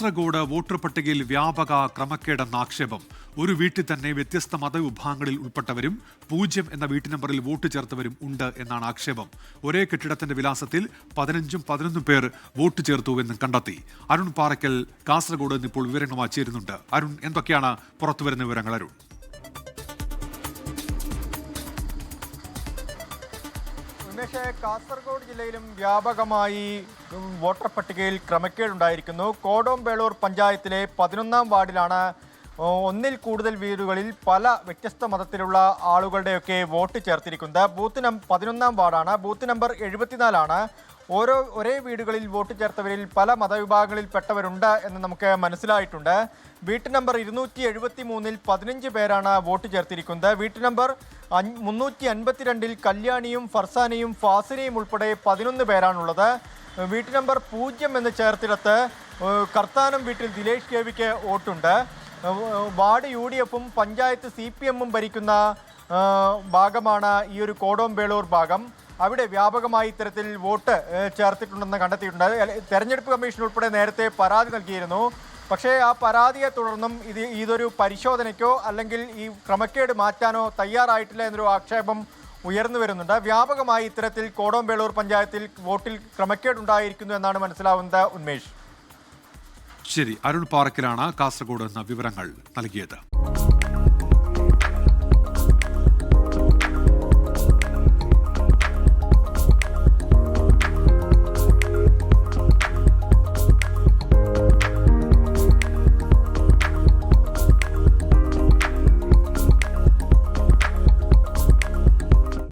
Kasaragod voter പട്ടികയിൽ വ്യാപക ക്രമക്കേടെന്ന ആക്ഷേപം. ഒരു വീട്ടിൽ തന്നെ വ്യത്യസ്ത മതവിഭാഗങ്ങളിൽ ഉൾപ്പെട്ടവരും 0 എന്ന വീട്ടു നമ്പറിൽ വോട്ട് ചേർത്തവരും ഉണ്ട് എന്നാണ് ആക്ഷേപം. ഒരേ കെട്ടിടത്തിന്റെ വിലാസത്തിൽ 15-11 പേർ വോട്ട് ചേർത്തുവെന്നും കണ്ടെത്തി. അരുൺ പാറയ്ക്കൽ കാസർഗോഡ് നിന്ന് ഇപ്പോൾ വിവരങ്ങളുമായി ചേരുന്നുണ്ട്. അരുൺ, എന്തൊക്കെയാണ് പുറത്തുവരുന്ന വിവരങ്ങൾ? അരുൺ, കാസർഗോഡ് ജില്ലയിലും വ്യാപകമായി വോട്ടർ പട്ടികയിൽ ക്രമക്കേടുണ്ടായിരിക്കുന്നു. കോടോംബേളൂർ പഞ്ചായത്തിലെ 11-ാം വാർഡിലാണ് ഒന്നിൽ കൂടുതൽ വീടുകളിൽ പല വ്യത്യസ്ത മതത്തിലുള്ള ആളുകളുടെയൊക്കെ വോട്ട് ചേർത്തിരിക്കുന്നത്. ബൂത്ത് 11-ാം വാർഡാണ്. ബൂത്ത് നമ്പർ 74 ഒരേ വീടുകളിൽ വോട്ട് ചേർത്തവരിൽ പല മതവിഭാഗങ്ങളിൽപ്പെട്ടവരുണ്ട് എന്ന് നമുക്ക് മനസ്സിലായിട്ടുണ്ട്. വീട്ട് നമ്പർ 273-ൽ 15 പേരാണ് വോട്ട് ചേർത്തിരിക്കുന്നത്. വീട്ട് നമ്പർ 352-ൽ കല്യാണിയും ഫർസാനയും ഫാസിനയും ഉൾപ്പെടെ 11 പേരാണുള്ളത്. വീട്ട് നമ്പർ 0 എന്ന് ചേർത്തിടത്ത് കർത്താനം വീട്ടിൽ ദിലേഷ് കേവിക്ക് വോട്ടുണ്ട്. വാർഡ് UDFും പഞ്ചായത്ത് CPMും ഭരിക്കുന്ന ഭാഗമാണ് ഈ ഒരു കോടോംബേളൂർ ഭാഗം. അവിടെ വ്യാപകമായി ഇത്തരത്തിൽ വോട്ട് ചേർത്തിട്ടുണ്ടെന്ന് കണ്ടെത്തിയിട്ടുണ്ട്. തെരഞ്ഞെടുപ്പ് കമ്മീഷൻ ഉൾപ്പെടെ നേരത്തെ പരാതി നൽകിയിരുന്നു. പക്ഷേ ആ പരാതിയെ തുടർന്നും ഇതൊരു പരിശോധനയ്ക്കോ അല്ലെങ്കിൽ ഈ ക്രമക്കേട് മാറ്റാനോ തയ്യാറായിട്ടില്ല എന്നൊരു ആക്ഷേപം ഉയർന്നു വരുന്നുണ്ട്. വ്യാപകമായി ഇത്തരത്തിൽ കോടോംബേളൂർ പഞ്ചായത്തിൽ വോട്ടിൽ ക്രമക്കേടുണ്ടായിരിക്കുന്നു എന്നാണ് മനസ്സിലാവുന്നത്. ഉന്മേഷ്. ശരി, അരുൺ പാറയ്ക്കലാണ് കാസർഗോഡ് എന്ന വിവരങ്ങൾ നൽകിയത്.